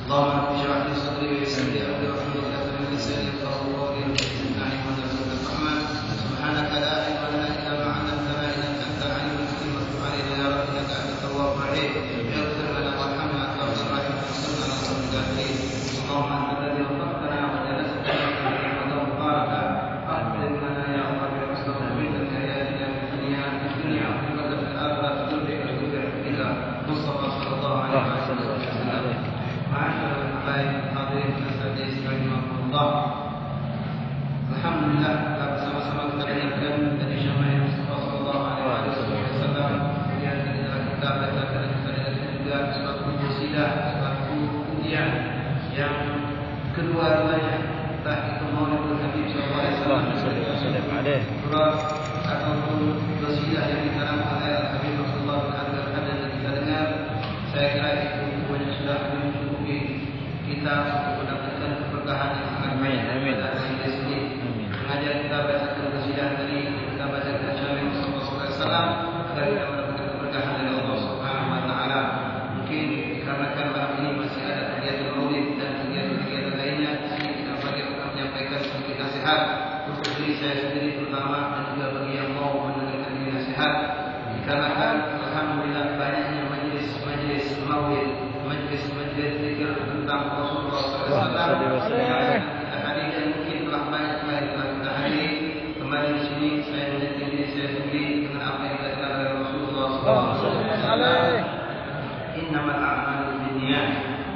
اللهم رب اشرح لي صدري ويسر لي امري واحلل عقدة من لساني يفقهوا قولي واجعلني مدرسة الرحمن سبحانك لا علم لنا الا ما علمتنا انك انت العليم الحكيم وتب علينا يا رب انك انت التواب الرحيم اغفر لنا وارحمنا انت ارحم الراحمين وانصرنا على القوم الكافرين اللهم انت الذي وفقتنا وجلستنا ونعمة مباركة اقبل لنا يا الله برحمتك ومنك حياتنا في الدنيا وقبل في الاخره ترجع الى مصطفى صلى الله عليه وسلم. Ma'asyiral habaib hadirin sekalian rahimakumullah. Alhamdulillah kita bersama-sama kita dengarkan dari syama'il Mustafa sallallahu alaihi wasallam yang kita bacakan kita dengarkan juga suatu wasilah, suatu ujian yang kedua-duanya entah itu Maulidul Habib sallallahu alaihi wasallam surah ataupun wasilah yang dikarangkan oleh Habib Rasulullah bin Abdul Haddad yang kita dengar, saya kira itu semuanya sudah mencukupi kita untuk mendapatkan keberkahan yang sangat banyak dari sini. Sengaja kita bacakan wasilah tadi, kita bacakan syama'il Mustafa sallallahu alaihi wasallam agar kita mendapatkan keberkahan dari Allah Subhanahu wa taala. Mungkin dikarenakan malam ini masih ada kegiatan Maulid dan kegiatan lainnya, sini kita bagi untuk menyampaikan sedikit nasihat untuk diri saya sendiri terutama dan juga bagi yang mau mendengarkan ini nasihat. Dikarenakan alhamdulillah banyaknya majlis Maulid, majlis zikir tentang Rasulullah SAW yang kita hadiri dan mungkin telah banyak kita hadiri kembali di sini. Saya menjadi diri saya sendiri dengan apa yang kita kenal dari Rasulullah SAW. Innamal a'malu binniyat.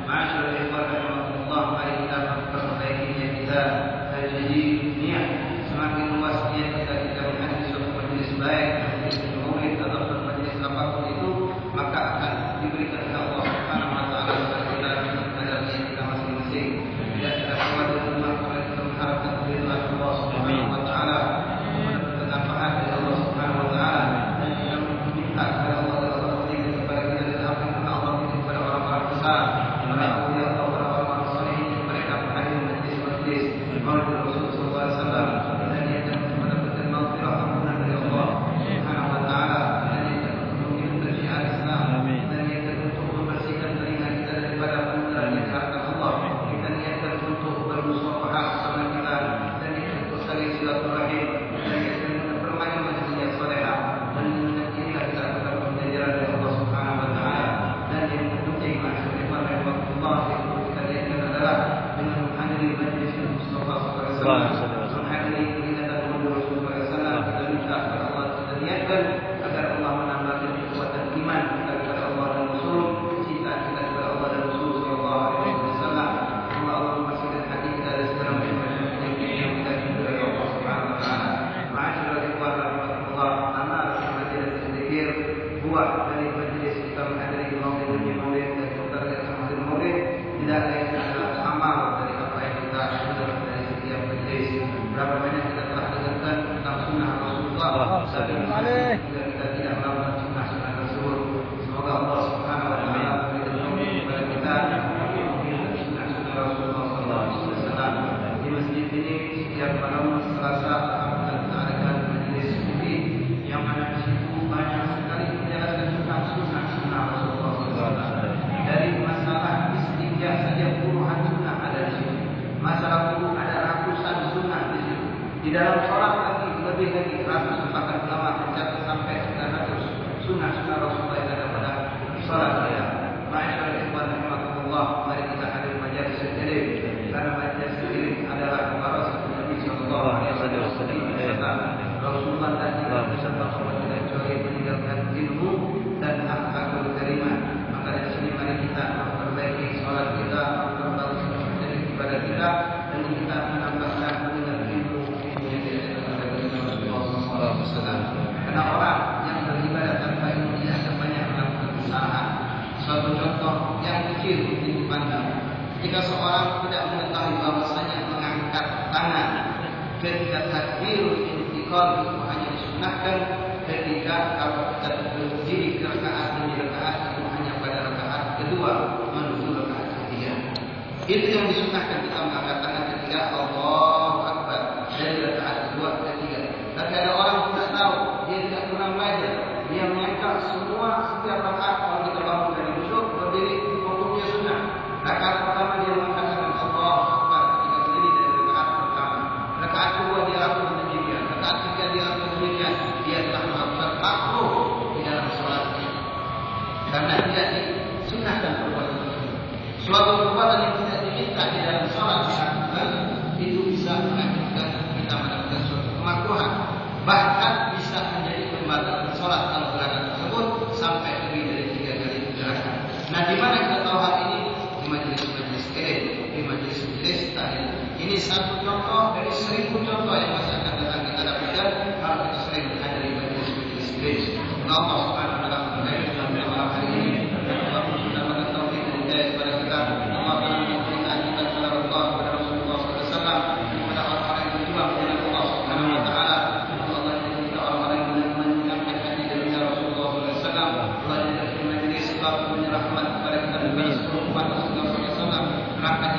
Ma'asyiral ikhwan rahimakumullah, mari kita perbaiki niat kita. Jadi niat semakin luas niat kita menghadiri suatu majlis baik, majlis Maulid atau majlis apapun itu, maka akan diberikan oleh Allah Subhanahu wa taala kepada kita kadar niat kita masing-masing. Ya, kita keluar dari rumah kita mengharapkan keridhaan Allah Subhanahu wa taala, mendapatkan manfaat dari Allah Subhanahu wa taala, dan kita meminta kepada Allah dan Allah berikan kepada kita dari apa yang Allah berikan kepada orang-orang besar, para aulia atau orang-orang saleh yang mereka berhadir majlis-majlis Maulid Rasul sallallahu alaihi wasallam, dan dia akan mendapatkan maghfirah ampunan dari Allah Subhanahu wa taala, dan dia akan menunjukkan syiar Islam, dan dia akan untuk membersihkan telinga kita daripada pendengaran harta Allah. Kita niatkan untuk bermusyawarah bersama kita, dan dia akan untuk saling silaturahim, dan dia akan bermain majlis yang salehah, dan inilah kita akan menjajar dari Allah Subhanahu wa taala. Dan yang penting maksudnya Allah yang kita niatkan adalah dengan menghadiri majlis Mustafa sallallahu alaihi wasallam, menghadiri peringatan Maulid Rasulullah sallallahu alaihi wasallam. Kita minta kepada Allah, kita niatkan agar Allah menambahkan kekuatan iman kita kepada Allah dan Rasul, cinta kita kepada Allah dan Rasul sallallahu alaihi wasallam. Allah memastikan hati kita dari segala macam penyakit yang kita hindari dari Allah Subhanahu wa taala. Ma'asyiral ikhwan rahimakumullah, amal majlis zikir, buah dari majlis kita menghadiri Maulid dan kita menghadiri Maulid tidak lain adalah amal dari apa yang kita dengar dari setiap majlis. Berapa banyak kita telah dengarkan tentang sunnah Rasulullah, tapi kita tidak melakukan sunnah Rasul. Semoga Allah Subhanahu wa taala memberikan taufik kepada kita untuk sunnah Rasulullah sallallahu alaihi wasallam. Di masjid ini setiap malam Selasa akan kita adakan majlis fikih yang mana di situ banyak sekali menjelaskan tentang sunnah Rasulullah sallallahu alaihi wasallam. Dari masalah istinja saja puluhan sunnah ada di situ. Masalah wudu ada ratusan sunnah di situ. Di dalam sholat lagi lebih lagi ratusan, bahkan ulama mencatat sampai 900 sunnah Rasulullah yang ada pada sholat kita. Ma'asyiral ikhwan rahimakumullah, mari kita hadir majlis zikir, karena majlis zikir adalah warasatul Nabi sallallahu alaihi wasallam. Rasulullah tadi bersama kita kecuali meninggalkan ilmu dan akhlakul karimah. Maka dari sini mari kita memperbaiki sholat kita, memperbaiki ibadah kita, dan kita menambahkan dengan ilmu yang diajarkan oleh Rasulullah SAW. Karena orang yang beribadah tanpa ilmu dia akan banyak melakukan kesalahan. Suatu contoh yang kecil untuk dipandang, jika seorang tidak mengetahui bahwasanya mengangkat tangan ketika takbirul intiqal itu hanya disunahkan ketika kalau kita berdiri ke rakaat demi rakaat, itu hanya pada rakaat kedua menuju rakaat ketiga. Itu yang disunahkan, kita mengangkat tangan ketika Allahu Akbar dari rakaat kedua ke ketiga. Tapi ada orang tidak tahu, dia tidak pernah belajar, dia menyangka semua setiap rakaat kalau kita bangun dari duduk berdiri hukumnya sunnah. Rakaat pertama karena tidak disunahkan perbuatan tersebut. Suatu perbuatan yang tidak diminta di dalam sholat dilakukan itu bisa mengakibatkan kita mendapatkan suatu kemakruhan, bahkan bisa menjadi pembatal sholat kalau gerakan tersebut sampai lebih dari 3 kali gerakan. Nah, di mana kita tahu hal ini? Di majelis-majelis ilmu, di majelis-majelis tahlil. Ini satu contoh dari 1000 contoh yang masih akan datang kita dapatkan kalau kita sering menghadiri majelis-majelis ilmu. Allah Subhanahu wa taala berkata dalam malam hari ini, Allah memberikan taufik dan hidayah kepada kita. Allah memberikan kita kepada Allah, kepada Rasulullah SAW, kepada orang-orang yang berjuang dengan Allah Subhanahu wa taala. Allah menjadikan orang-orang yang menyenangkan hati dari Rasulullah SAW. Allah menjadikan majelis sebab menyerahkan kepada kita dan seluruh umat Rasulullah SAW. Rahmat